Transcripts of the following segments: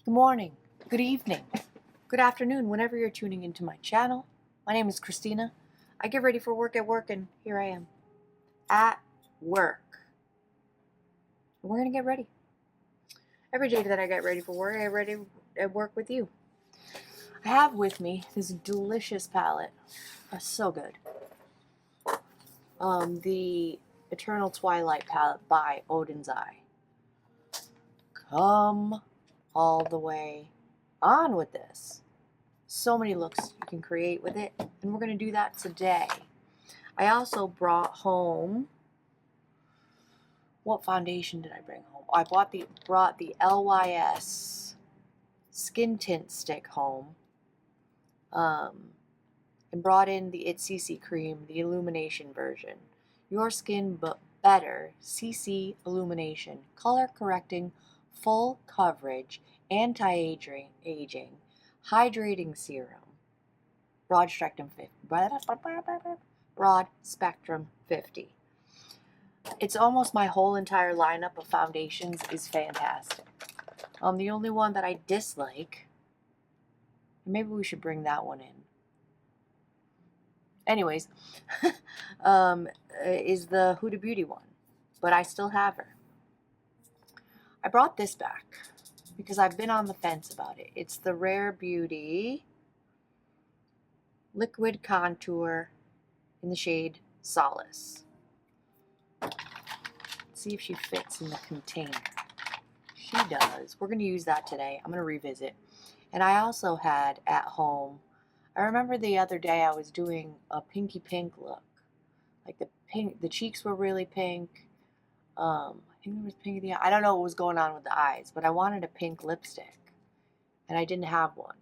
Good morning, good evening, good afternoon, whenever you're tuning into my channel. My name is Christina. I get ready for work at work, and here I am at work. And we're going to get ready. Every day that I get ready for work, I get ready at work with you. I have with me this delicious palette. It's so good. The Eternal Twilight Palette by Odin's Eye. Come all the way on with this. So many looks you can create with it, and we're going to do that today. I also brought home, what foundation did I bring home? I brought the LYS Skin Tint Stick home, and brought in the It's CC Cream, the Illumination version. Your Skin But Better CC Illumination, color correcting, full coverage, anti-aging, hydrating serum, broad spectrum 50. It's almost my whole entire lineup of foundations is fantastic. The only one that I dislike, and maybe we should bring that one in. Anyways, is the Huda Beauty one, but I still have her. I brought this back because I've been on the fence about it. It's the Rare Beauty Liquid Contour in the shade Solace. Let's see if she fits in the container. She does. We're going to use that today. I'm going to revisit. And I also had at home, I remember the other day I was doing a pinky pink look. Like the cheeks were really pink. I think it was pink in the eye. I don't know what was going on with the eyes, but I wanted a pink lipstick, and I didn't have one.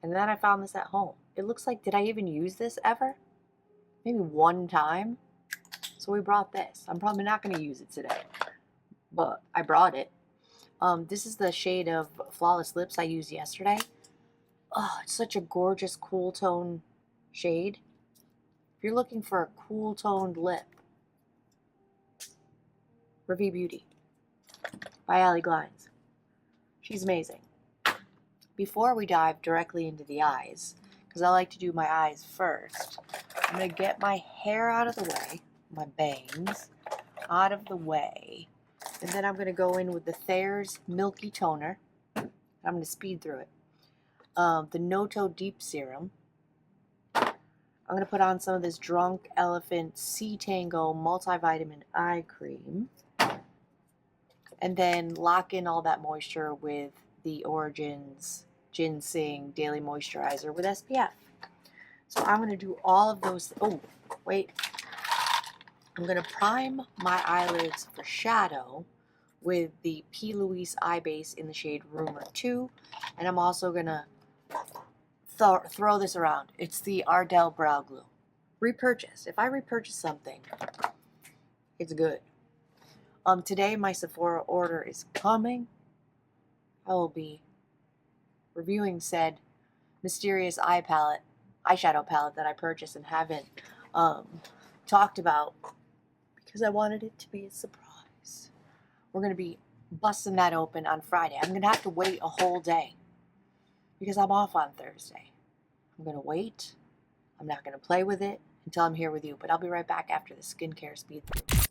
And then I found this at home. It looks like, did I even use this ever? Maybe one time. So we brought this. I'm probably not going to use it today, but I brought it. This is the shade of Flawless Lips I used yesterday. Oh, it's such a gorgeous cool tone shade. If you're looking for a cool toned lip, Revie Beauty by Allie Glines. She's amazing. Before we dive directly into the eyes, because I like to do my eyes first, I'm going to get my hair out of the way, my bangs out of the way, and then I'm going to go in with the Thayer's Milky Toner. I'm going to speed through it. The Noto Deep Serum. I'm going to put on some of this Drunk Elephant Tango Multivitamin Eye Cream. And then lock in all that moisture with the Origins Ginseng Daily Moisturizer with SPF. So I'm going to do all of those. Oh, wait. I'm going to prime my eyelids for shadow with the P. Louise Eye Base in the shade Rumor 2. And I'm also going to throw this around. It's the Ardell Brow Glue. Repurchase. If I repurchase something, it's good. Today my Sephora order is coming. I will be reviewing said mysterious eyeshadow palette that I purchased and haven't talked about because I wanted it to be a surprise. We're going to be busting that open on Friday. I'm going to have to wait a whole day because I'm off on Thursday. I'm going to wait. I'm not going to play with it until I'm here with you, but I'll be right back after the skincare speed through.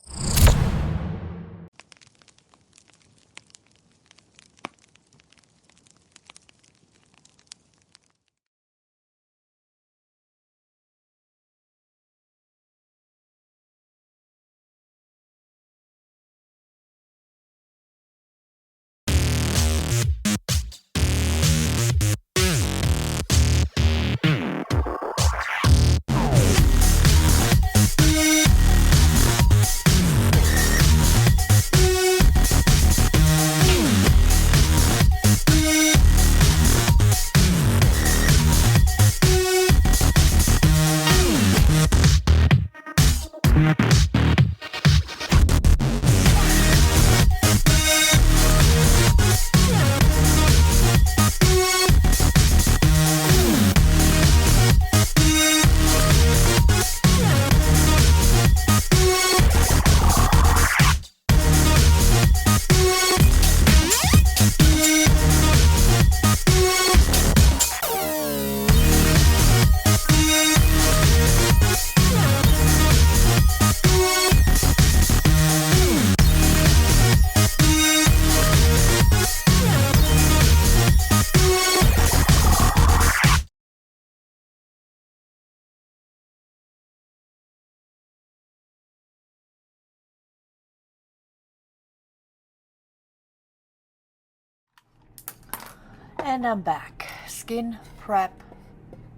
And I'm back. Skin prep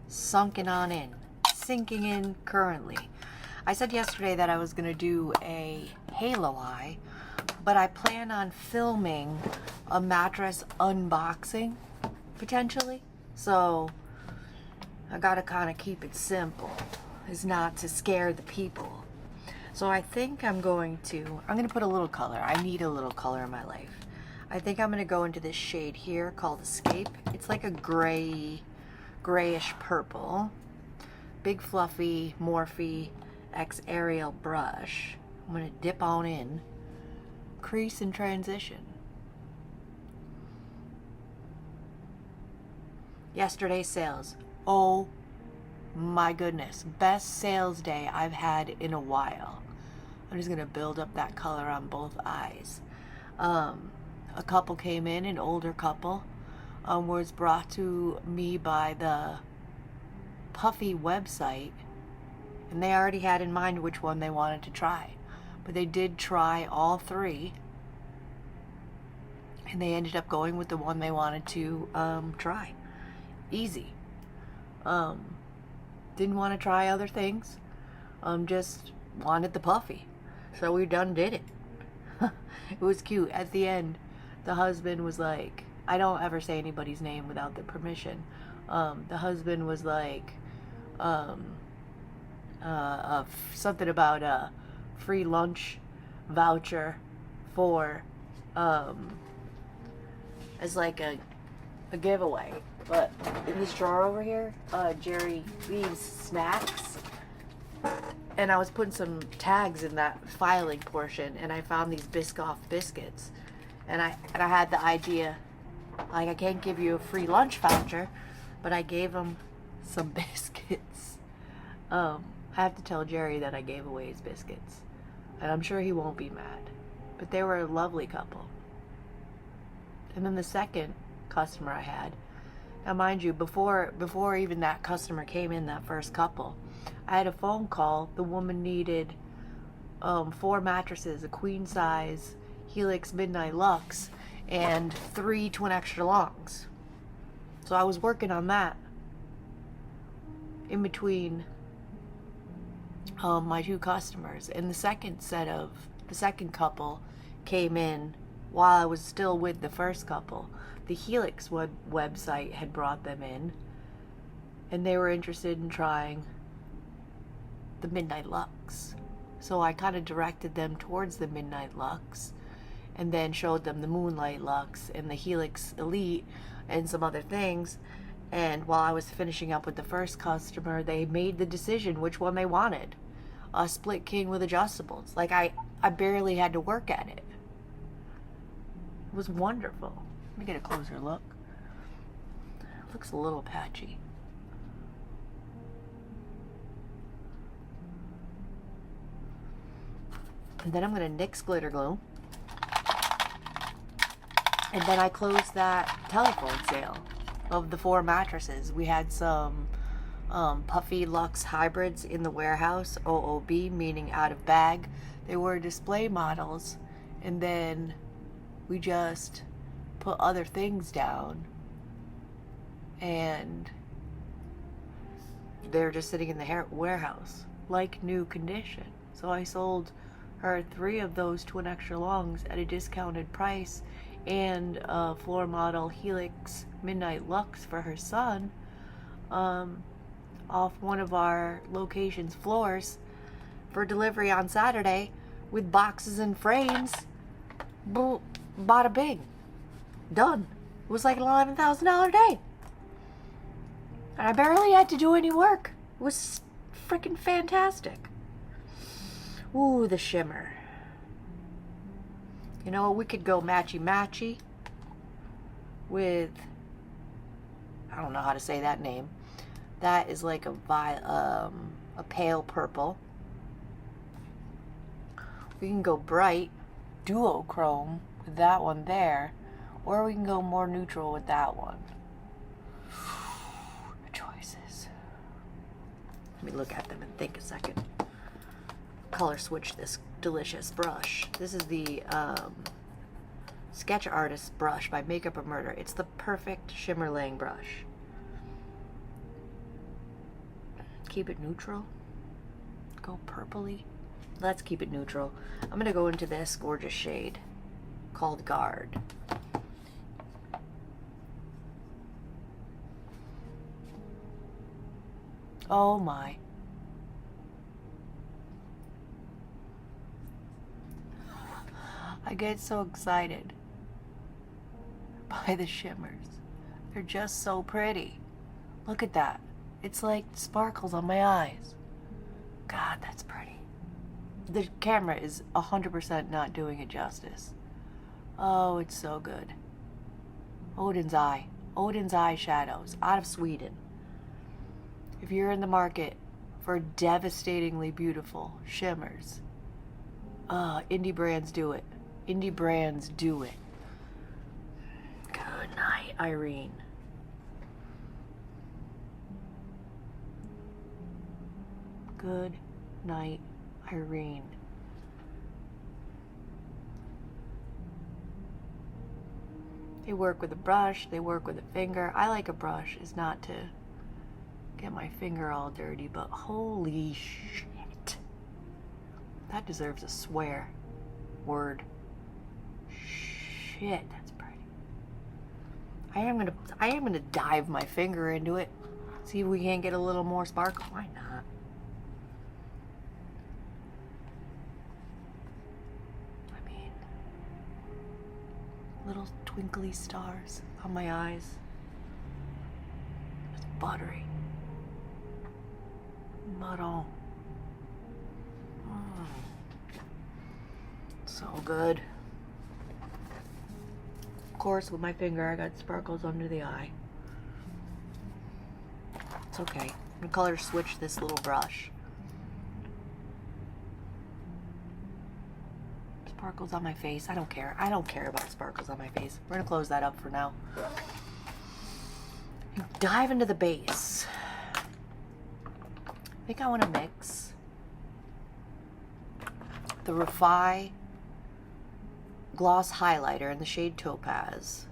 sunken on in. Sinking in currently. I said yesterday that I was going to do a halo eye, but I plan on filming a mattress unboxing, potentially. So, I gotta kind of keep it simple, is not to scare the people. So I think I'm going to put a little color. I need a little color in my life. I think I'm gonna go into this shade here called Escape. It's like a grayish purple. Big fluffy Morphe X Ariel brush. I'm gonna dip on in. Crease and transition. Yesterday's sales. Oh my goodness. Best sales day I've had in a while. I'm just gonna build up that color on both eyes. A couple came in, an older couple, was brought to me by the Puffy website, and they already had in mind which one they wanted to try. But they did try all three, and they ended up going with the one they wanted to try. Easy. Didn't want to try other things. Just wanted the Puffy. So we done did it. It was cute. At the end, the husband was like, I don't ever say anybody's name without their permission. The husband was like, something about a free lunch voucher for, as like a giveaway. But in this drawer over here, Jerry leaves snacks, and I was putting some tags in that filing portion, and I found these Biscoff biscuits, and I had the idea, like, I can't give you a free lunch voucher, but I gave him some biscuits. I have to tell Jerry that I gave away his biscuits, and I'm sure he won't be mad. But they were a lovely couple. And then the second customer I had, now mind you, before even that customer came in, that first couple, I had a phone call. The woman needed 4 mattresses, a queen size Helix Midnight Luxe, and 3 twin extra longs. So I was working on that in between my 2 customers. And the second couple came in while I was still with the first couple. The Helix website had brought them in, and they were interested in trying the Midnight Luxe. So I kind of directed them towards the Midnight Luxe, and then showed them the Moonlight Luxe and the Helix Elite and some other things. And while I was finishing up with the first customer, they made the decision which one they wanted. A split king with adjustables. Like, I barely had to work at it. It was wonderful. Let me get a closer look. It looks a little patchy. And then I'm going to NYX glitter glue. And then I closed that telephone sale of the 4 mattresses. We had some Puffy Luxe hybrids in the warehouse, OOB, meaning out of bag. They were display models, and then we just put other things down, and they're just sitting in the warehouse like new condition. So I sold her 3 of those twin extra longs at a discounted price, and a floor model Helix Midnight Luxe for her son, off one of our location's floors for delivery on Saturday with boxes and frames. Bada bing. Done. It was like an $11,000 day. And I barely had to do any work. It was freaking fantastic. Ooh, the shimmer. You know, we could go matchy-matchy with, I don't know how to say that name. That is like a pale purple. We can go bright, duochrome with that one there, or we can go more neutral with that one. The choices. Let me look at them and think a second. Color switch this delicious brush. This is the Sketch Artist brush by Makeup or Murder. It's the perfect shimmer laying brush. Keep it neutral. Go purpley. Let's keep it neutral. I'm gonna go into this gorgeous shade called Guard. Oh my. I get so excited by the shimmers. They're just so pretty. Look at that. It's like sparkles on my eyes. God, that's pretty. The camera is 100% not doing it justice. Oh, it's so good. Odin's Eye. Odin's Eye shadows out of Sweden. If you're in the market for devastatingly beautiful shimmers, indie brands do it. Indie brands do it. Good night, Irene. Good night, Irene. They work with a brush, they work with a finger. I like a brush is not to get my finger all dirty, but holy shit. That deserves a swear word. Shit, that's pretty. I am gonna dive my finger into it. See if we can't get a little more sparkle. Why not? I mean, little twinkly stars on my eyes. It's buttery. Marron. So good. Of course, with my finger, I got sparkles under the eye. It's okay. I'm gonna color switch this little brush. Sparkles on my face. I don't care. I don't care about sparkles on my face. We're gonna close that up for now. And dive into the base. I think I want to mix the Refi Gloss Highlighter in the shade Topaz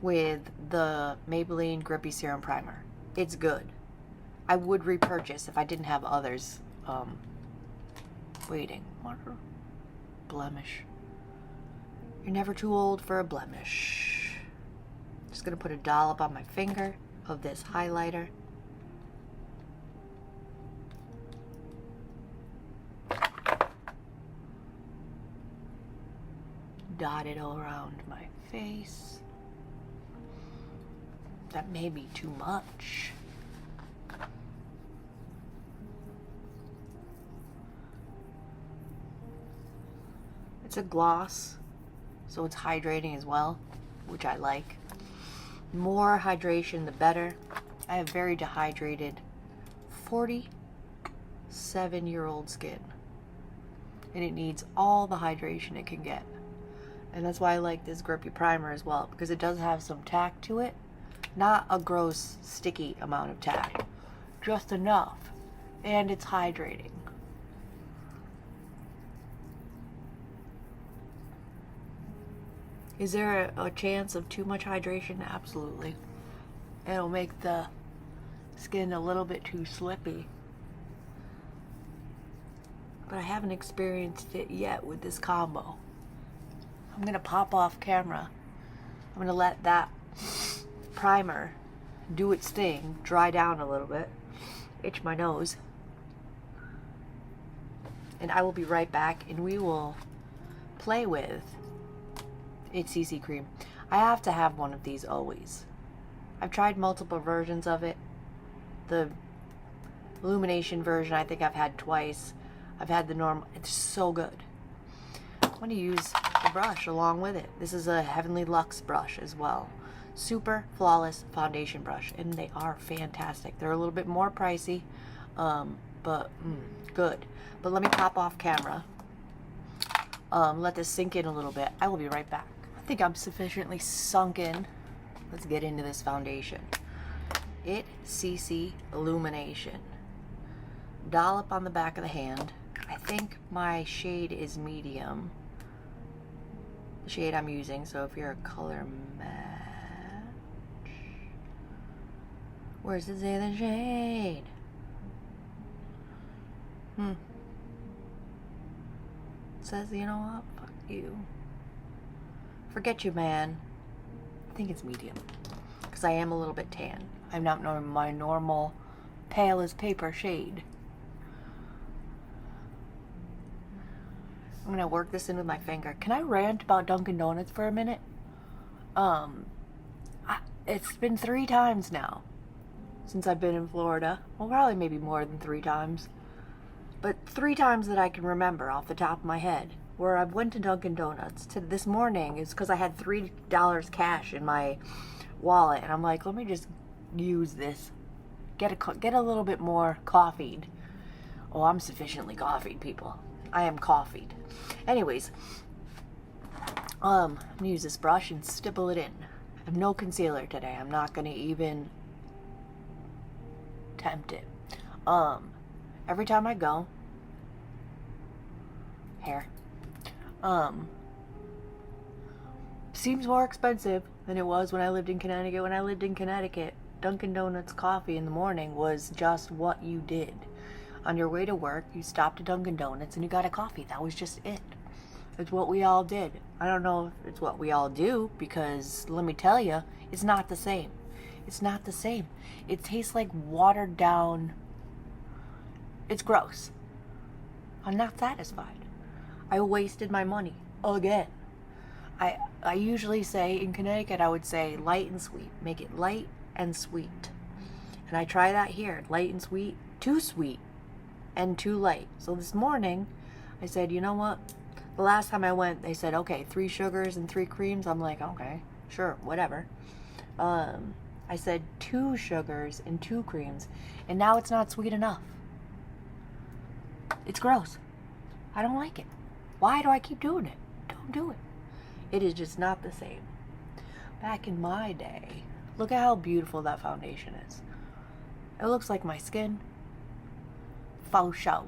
with the Maybelline Grippy Serum Primer. It's good. I would repurchase if I didn't have others waiting. Blemish. You're never too old for a blemish. Just gonna put a dollop on my finger of this highlighter. Dot it all around my face. That may be too much. It's a gloss, so it's hydrating as well, which I like. More hydration, the better. I have very dehydrated 47-year-old skin, and it needs all the hydration it can get. And that's why I like this grippy primer as well, because it does have some tack to it. Not a gross, sticky amount of tack. Just enough. And it's hydrating. Is there a chance of too much hydration? Absolutely. It'll make the skin a little bit too slippy. But I haven't experienced it yet with this combo. I'm gonna pop off camera. I'm gonna let that primer do its thing, dry down a little bit, itch my nose, and I will be right back and we will play with its CC cream. I have to have one of these always. I've tried multiple versions of it. The Illumination version I think I've had twice. I've had the normal. It's so good. I'm going to use the brush along with it. This is a Heavenly Luxe brush as well. Super flawless foundation brush, and they are fantastic. They're a little bit more pricey, but good. But let me pop off camera. Let this sink in a little bit. I will be right back. I think I'm sufficiently sunk in. Let's get into this foundation. It CC Illumination. Dollop on the back of the hand. I think my shade is medium. the shade I'm using. So if you're a color match, where's it say the shade? It says, you know what? Fuck you. Forget you, man. I think it's medium. Because I am a little bit tan. I'm not my normal pale as paper shade. I'm gonna work this in with my finger. Can I rant about Dunkin' Donuts for a minute? It's been 3 times now since I've been in Florida. Well, probably maybe more than 3 times. But 3 times that I can remember off the top of my head where I went to Dunkin' Donuts. To this morning is because I had $3 cash in my wallet. And I'm like, let me just use this. Get a little bit more coffeed. Oh, I'm sufficiently coffeed, people. I am coffeed. Anyways, I'm gonna use this brush and stipple it in. I have no concealer today. I'm not gonna even tempt it. Every time I go, hair, seems more expensive than it was when I lived in Connecticut. When I lived in Connecticut, Dunkin' Donuts coffee in the morning was just what you did. On your way to work, you stopped at Dunkin' Donuts and you got a coffee. That was just it. It's what we all did. I don't know if it's what we all do, because let me tell you, it's not the same. It's not the same. It tastes like watered down. It's gross. I'm not satisfied. I wasted my money again. I usually say, in Connecticut, I would say light and sweet. Make it light and sweet. And I try that here. Light and sweet. Too sweet and too light. So this morning, I said, you know what? The last time I went, they said, okay, 3 sugars and 3 creams. I'm like, okay, sure, whatever. I said 2 sugars and 2 creams. And now it's not sweet enough. It's gross. I don't like it. Why do I keep doing it? Don't do it. It is just not the same. Back in my day, look at how beautiful that foundation is. It looks like my skin. Faux show.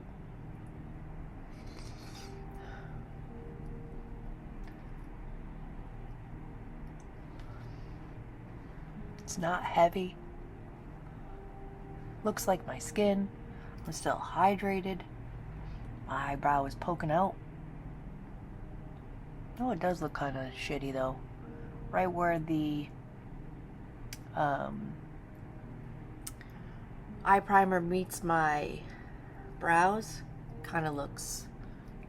It's not heavy. Looks like my skin. I'm still hydrated. My eyebrow is poking out. Oh, it does look kind of shitty though. Right where the eye primer meets my brows, kind of looks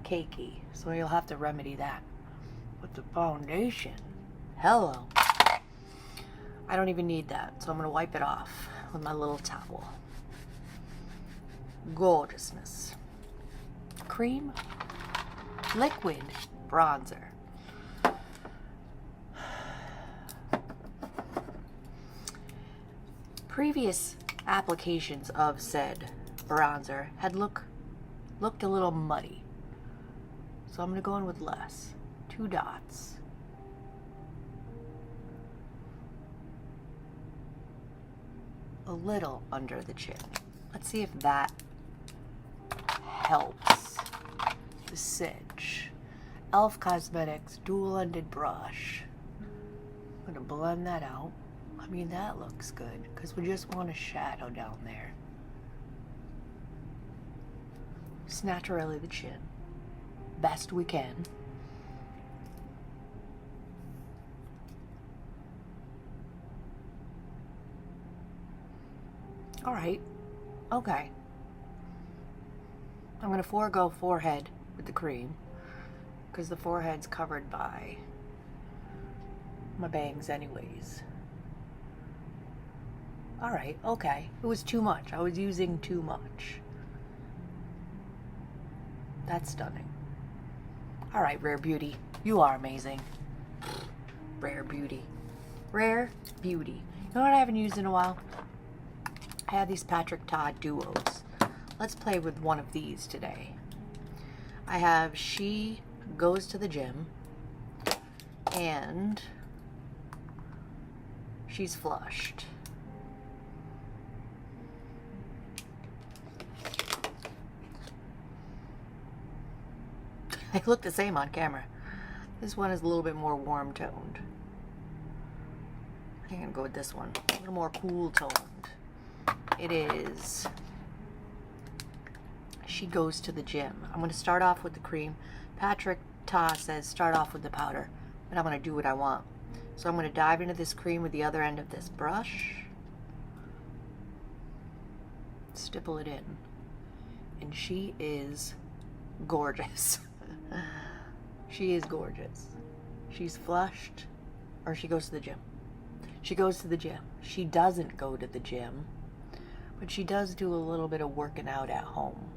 cakey. So you'll have to remedy that. But the foundation, hello. I don't even need that, so I'm gonna wipe it off with my little towel. Gorgeousness. Cream, liquid bronzer. Previous applications of said bronzer had looked a little muddy, so I'm gonna go in with less. 2 dots. A little under the chin. Let's see if that helps the cinch. e.l.f. Cosmetics dual-ended brush. I'm gonna blend that out. I mean, that looks good because we just want a shadow down there. Just naturally the chin, best we can. All right, okay. I'm gonna forego forehead with the cream because the forehead's covered by my bangs anyways. All right, okay. It was too much. I was using too much. That's stunning. All right, Rare Beauty. You are amazing. Rare Beauty. Rare Beauty. You know what I haven't used in a while? I have these Patrick Ta duos. Let's play with one of these today. I have She Goes to the Gym and She's Flushed. They look the same on camera. This one is a little bit more warm toned. I think I'm gonna go with this one. A little more cool toned. It is She Goes to the Gym. I'm gonna start off with the cream. Patrick Ta says start off with the powder, but I'm gonna do what I want. So I'm gonna dive into this cream with the other end of this brush. Stipple it in. And she is gorgeous. She is gorgeous. She's flushed, or she goes to the gym. She goes to the gym. She doesn't go to the gym, but she does do a little bit of working out at home.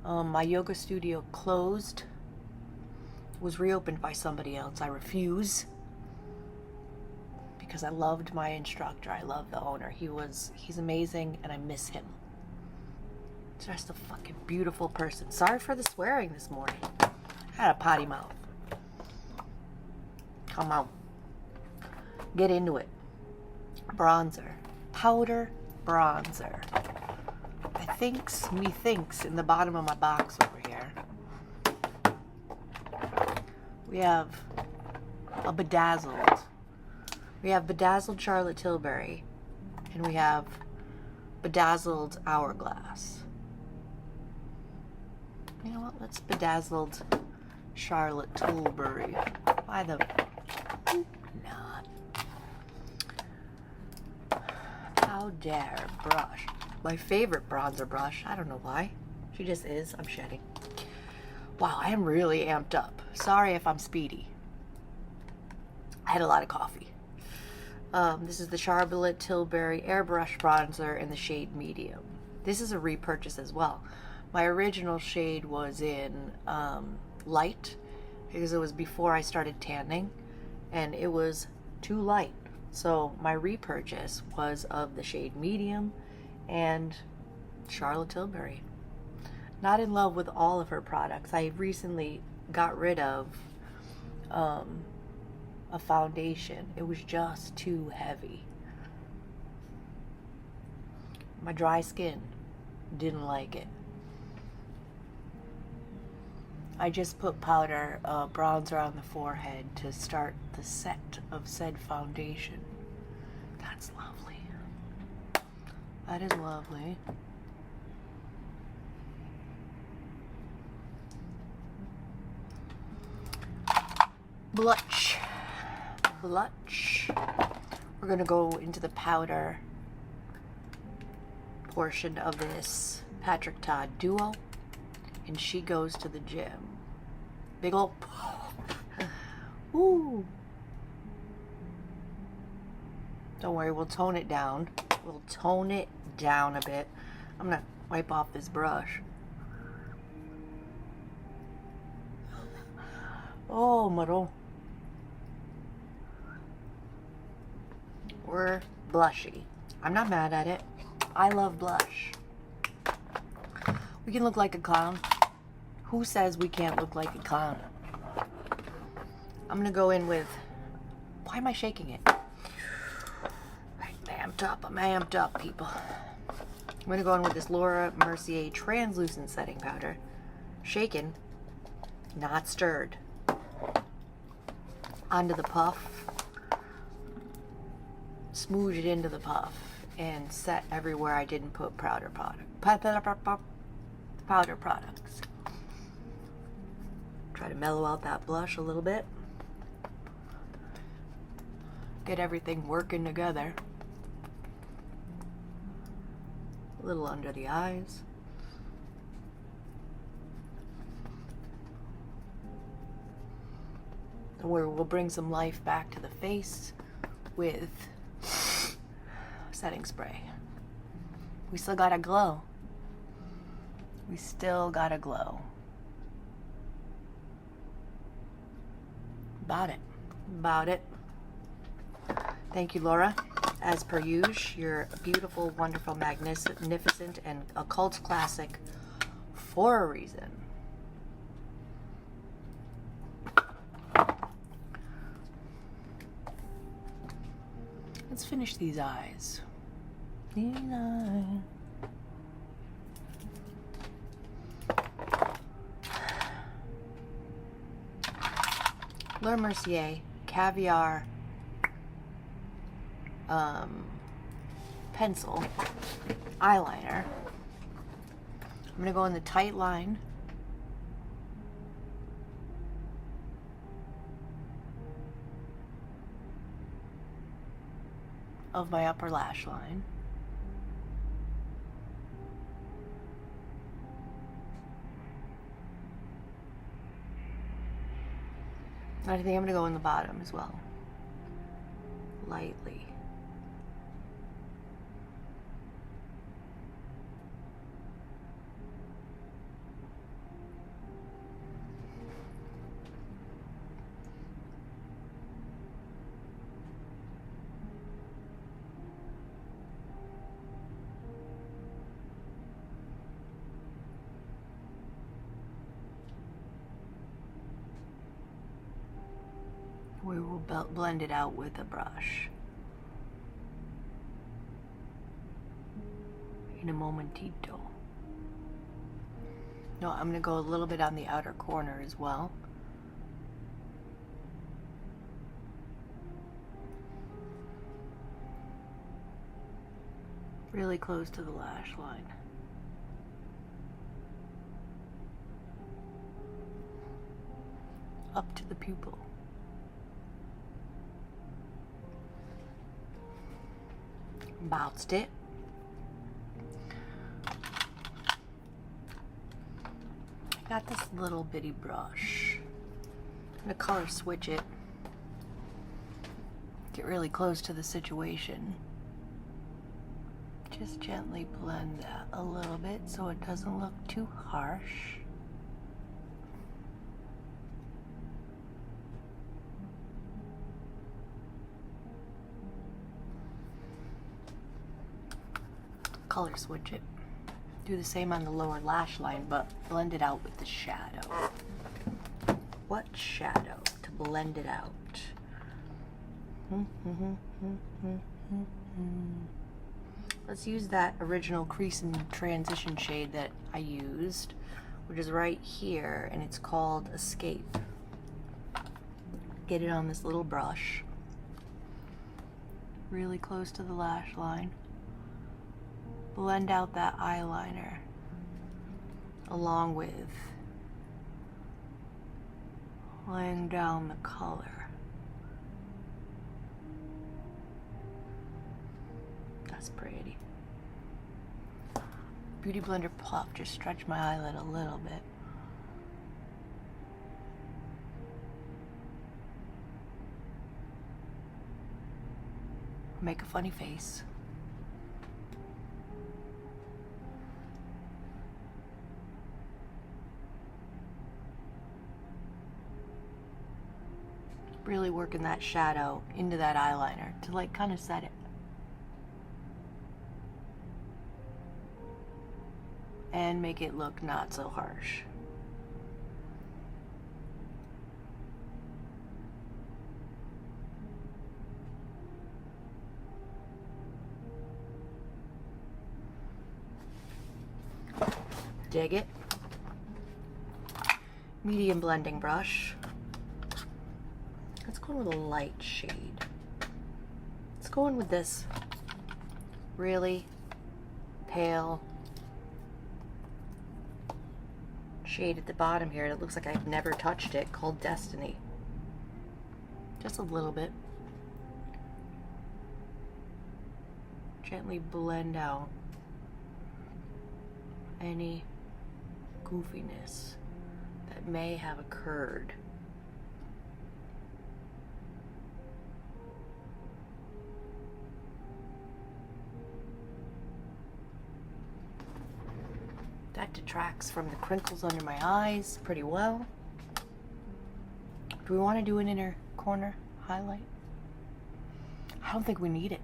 My yoga studio closed, was reopened by somebody else. I refuse, because I loved my instructor. I love the owner. He's amazing, and I miss him. Just a fucking beautiful person. Sorry for the swearing this morning. I had a potty mouth. Come on. Get into it. Bronzer. Powder bronzer. Methinks in the bottom of my box over here. We have a bedazzled. We have bedazzled Charlotte Tilbury. And we have bedazzled Hourglass. You know what? Let's bedazzled Charlotte Tilbury. Why the not? Powder brush. My favorite bronzer brush. I don't know why. She just is. I'm shedding. Wow, I am really amped up. Sorry if I'm speedy. I had a lot of coffee. This is the Charlotte Tilbury Airbrush Bronzer in the shade Medium. This is a repurchase as well. My original shade was in light, because it was before I started tanning, and it was too light. So my repurchase was of the shade Medium and Charlotte Tilbury. Not in love with all of her products. I recently got rid of a foundation. It was just too heavy. My dry skin didn't like it. I just put powder bronzer on the forehead to start the set of said foundation. That's lovely. That is lovely. Blush. We're gonna go into the powder portion of this Patrick Todd Duo, and She Goes to the Gym. Big ol' Woo. Don't worry, we'll tone it down. We'll tone it down a bit. I'm gonna wipe off this brush. Oh, muddle. We're blushy. I'm not mad at it. I love blush. We can look like a clown. Who says we can't look like a clown? I'm gonna go in with, why am I shaking it? I'm amped up, people. I'm gonna go in with this Laura Mercier translucent setting powder. Shaken, not stirred. Onto the puff. Smooge it into the puff and set everywhere I didn't put powder products. Try to mellow out that blush a little bit. Get everything working together. A little under the eyes. Where we'll bring some life back to the face with setting spray. We still got a glow. We still got a glow. About it. Thank you, Laura. As per usual, you're beautiful, wonderful, magnificent, and a cult classic for a reason. Let's finish these eyes. These eyes. Mercier Caviar pencil eyeliner. I'm going to go in the tight line. Of my upper lash line. I think I'm going to go in the bottom as well. Lightly. We will blend it out with a brush in a momentito. No, I'm going to go a little bit on the outer corner as well. Really close to the lash line. Up to the pupil. Bounced it. I got this little bitty brush. I'm gonna color switch it. Get really close to the situation. Just gently blend that a little bit so it doesn't look too harsh. Color switch it. Do the same on the lower lash line, but blend it out with the shadow. What shadow to blend it out? Let's use that original crease and transition shade that I used, which is right here, and it's called Escape. Get it on this little brush, really close to the lash line. Blend out that eyeliner along with laying down the color. That's pretty. Beauty Blender Puff, just stretch my eyelid a little bit. Make a funny face. Really working that shadow into that eyeliner to like kind of set it. And make it look not so harsh. Dig it. Medium blending brush. Let's go in with a light shade. Let's go in with this really pale shade at the bottom here. It looks like I've never touched it, called Destiny. Just a little bit. Gently blend out any goofiness that may have occurred. That detracts from the crinkles under my eyes pretty well. Do we want to do an inner corner highlight? I don't think we need it.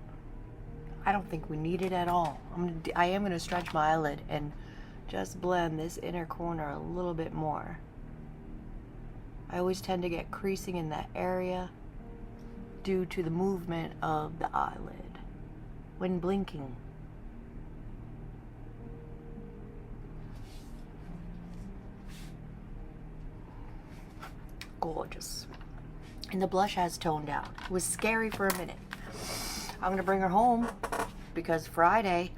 I don't think we need it at all. I am going to stretch my eyelid and just blend this inner corner a little bit more. I always tend to get creasing in that area due to the movement of the eyelid when blinking. Gorgeous. And the blush has toned down. It was scary for a minute. I'm gonna bring her home because Friday,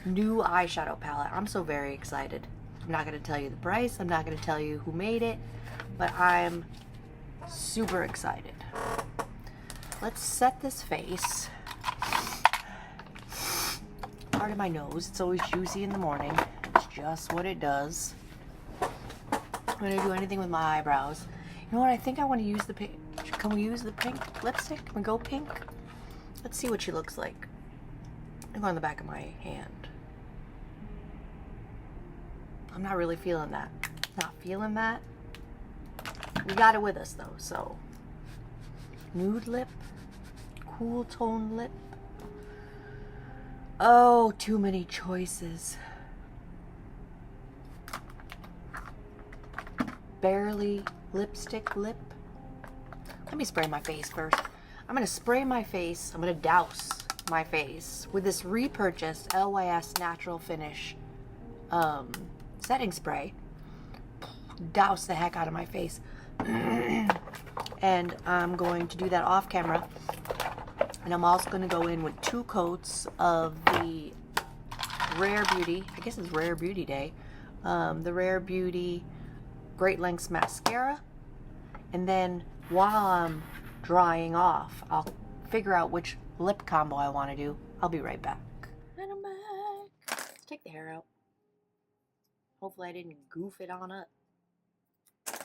new eyeshadow palette. I'm so very excited. I'm not gonna tell you the price. I'm not gonna tell you who made it, but I'm super excited. Let's set this face. Part of my nose. It's always juicy in the morning. It's just what it does. I'm gonna do anything with my eyebrows. You know what? I think I want to use the pink. Can we use the pink lipstick? Can we go pink? Let's see what she looks like. I'm going on the back of my hand. I'm not really feeling that. Not feeling that. We got it with us though, so. Nude lip. Cool tone lip. Oh, too many choices. Barely lipstick lip. Let me spray my face first. I'm going to spray my face. I'm going to douse my face with this repurchased LYS Natural Finish setting spray. Douse the heck out of my face. And I'm going to do that off camera. And I'm also going to go in with 2 coats of the Rare Beauty. I guess it's Rare Beauty Day. The Rare Beauty Great Lengths Mascara. And then while I'm drying off, I'll figure out which lip combo I want to do. I'll be right back. And I'm back. Let's take the hair out. Hopefully I didn't goof it on up. Freaking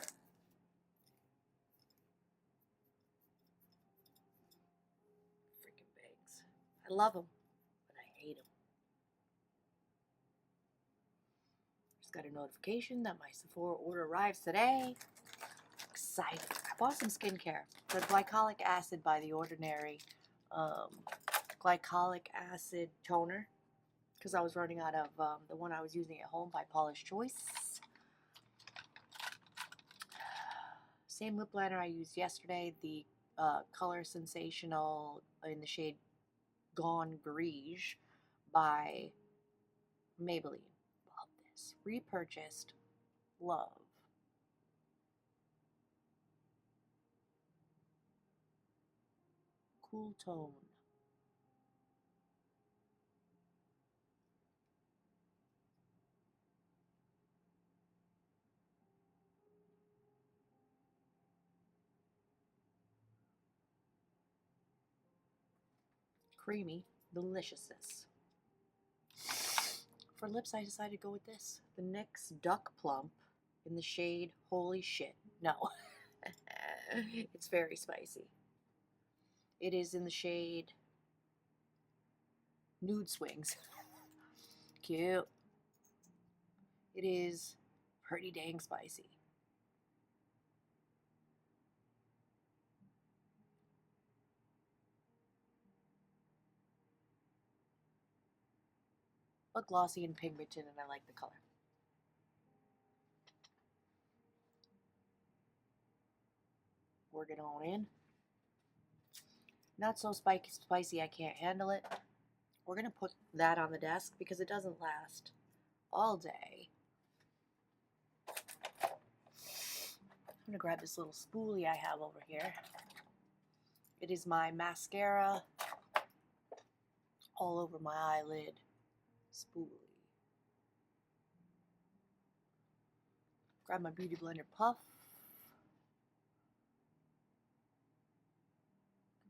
bags. I love them, but I hate them. Just got a notification that my Sephora order arrives today. Excited. I bought some skincare. The glycolic acid by The Ordinary glycolic acid toner, because I was running out of the one I was using at home by Paula's Choice. Same lip liner I used yesterday, the Color Sensational in the shade Gone Greige by Maybelline. Love this. Repurchased. Love. Cool tone. Creamy deliciousness. For lips, I decided to go with this. The NYX Duck Plump in the shade Holy Shit. No. It's very spicy. It is in the shade Nude Swings. Cute. It is pretty dang spicy. But glossy and pigmented, and I like the color. Work it on in. Not so spicy I can't handle it. We're going to put that on the desk because it doesn't last all day. I'm going to grab this little spoolie I have over here. It is my mascara all over my eyelid spoolie. Grab my Beauty Blender puff.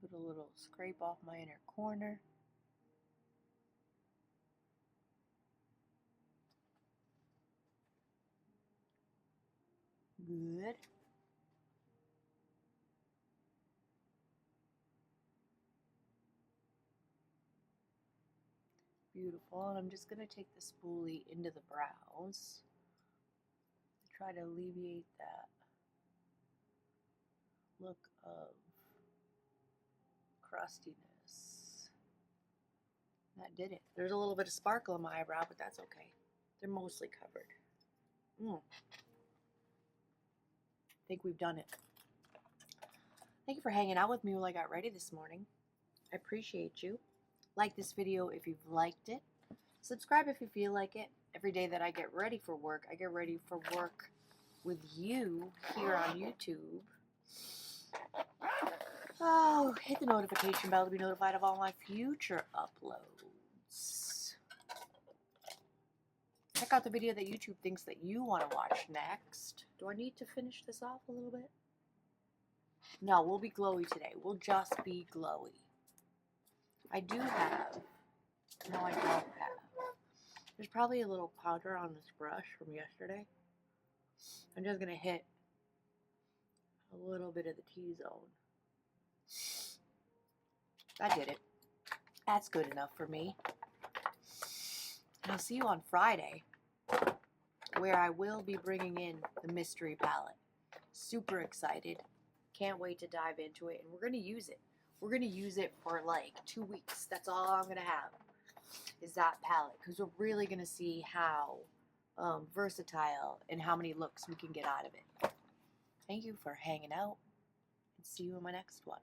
Put a little scrape off my inner corner. Good. Beautiful. And I'm just going to take the spoolie into the brows. Try to alleviate that look of crustiness. That did it. There's a little bit of sparkle in my eyebrow, but that's okay. They're mostly covered. I think we've done it. Thank you for hanging out with me while I got ready this morning. I appreciate you. Like this video if you've liked it. Subscribe if you feel like it. Every day that I get ready for work, I get ready for work with you here on YouTube. Oh, hit the notification bell to be notified of all my future uploads. Check out the video that YouTube thinks that you want to watch next. Do I need to finish this off a little bit? No, we'll be glowy today. We'll just be glowy. I do have... No, I don't have. There's probably a little powder on this brush from yesterday. I'm just going to hit a little bit of the T-zone. That did it. That's good enough for me. And I'll see you on Friday, where I will be bringing in the mystery palette. Super excited. Can't wait to dive into it. And we're going to use it. We're going to use it for like 2 weeks. That's all I'm going to have is that palette. Because we're really going to see how versatile and how many looks we can get out of it. Thank you for hanging out. And see you in my next one.